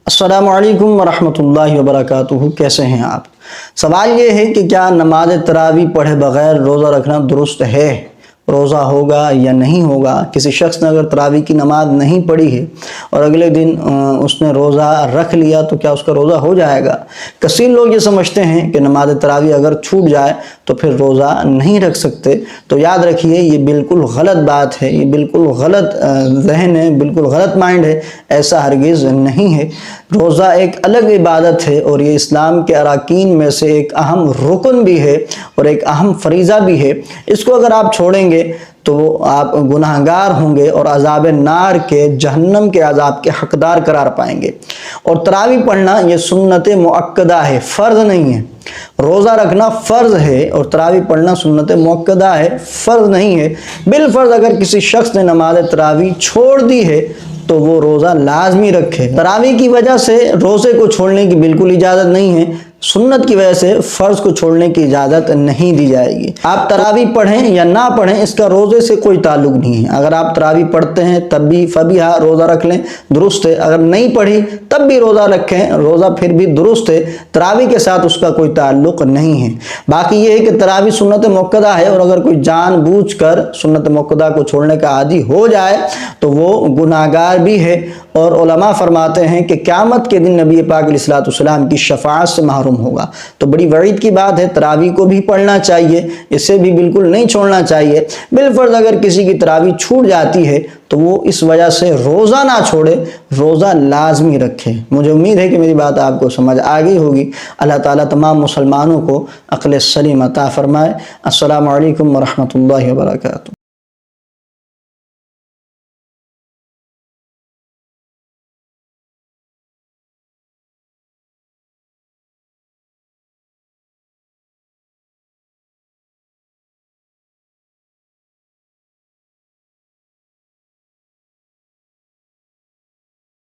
السلام علیکم ورحمۃ اللہ وبرکاتہ۔ کیسے ہیں آپ؟ سوال یہ ہے کہ کیا نماز تراویح پڑھے بغیر روزہ رکھنا درست ہے؟ روزہ ہوگا یا نہیں ہوگا؟ کسی شخص نے اگر تراویح کی نماز نہیں پڑھی ہے اور اگلے دن اس نے روزہ رکھ لیا تو کیا اس کا روزہ ہو جائے گا؟ کثیر لوگ یہ سمجھتے ہیں کہ نماز تراویح اگر چھوٹ جائے تو پھر روزہ نہیں رکھ سکتے۔ تو یاد رکھیے، یہ بالکل غلط بات ہے، یہ بالکل غلط ذہن ہے، بالکل غلط مائنڈ ہے۔ ایسا ہرگز نہیں ہے۔ روزہ ایک الگ عبادت ہے اور یہ اسلام کے اراکین میں سے ایک اہم رکن بھی ہے اور ایک اہم فریضہ بھی ہے۔ اس کو اگر آپ چھوڑیں گے تو آپ گناہگار ہوں گے اور عذاب نار کے، جہنم کے عذاب کے حقدار قرار پائیں گے۔ اور تراویح پڑھنا یہ سنت مؤکدہ ہے، فرض نہیں ہے۔ روزہ رکھنا فرض ہے اور تراویح پڑھنا سنت مؤکدہ ہے، فرض نہیں ہے۔ بالفرض اگر کسی شخص نے نماز تراویح چھوڑ دی ہے تو وہ روزہ لازمی رکھے۔ تراویح کی وجہ سے روزے کو چھوڑنے کی بالکل اجازت نہیں ہے، سنت کی وجہ سے فرض کو چھوڑنے کی اجازت نہیں دی جائے گی۔ آپ تراویح پڑھیں یا نہ پڑھیں، اس کا روزے سے کوئی تعلق نہیں ہے۔ اگر آپ تراویح پڑھتے ہیں تب بھی فبیہا، روزہ رکھ لیں، درست ہے۔ اگر نہیں پڑھی تب بھی روزہ رکھیں، روزہ پھر بھی درست ہے۔ تراویح کے ساتھ اس کا کوئی تعلق نہیں ہے۔ باقی یہ ہے کہ تراویح سنت مؤکدہ ہے اور اگر کوئی جان بوجھ کر سنت مؤکدہ کو چھوڑنے کا عادی ہو جائے تو وہ گناہگار بھی ہے۔ اور علماء فرماتے ہیں کہ قیامت کے دن نبی پاک علیہ الصلوۃ والسلام کی شفاعت سے محروم ہوگا۔ تو بڑی وعید کی بات ہے۔ تراویح کو بھی پڑھنا چاہیے، اسے بھی بالکل نہیں چھوڑنا چاہیے۔ بالفرض اگر کسی کی تراویح چھوٹ جاتی ہے تو وہ اس وجہ سے روزہ نہ چھوڑے، روزہ لازمی رکھے۔ مجھے امید ہے کہ میری بات آپ کو سمجھ آ گئی ہوگی۔ اللہ تعالیٰ تمام مسلمانوں کو عقل سلیم عطا فرمائے۔ السلام علیکم ورحمۃ اللہ وبرکاتہ۔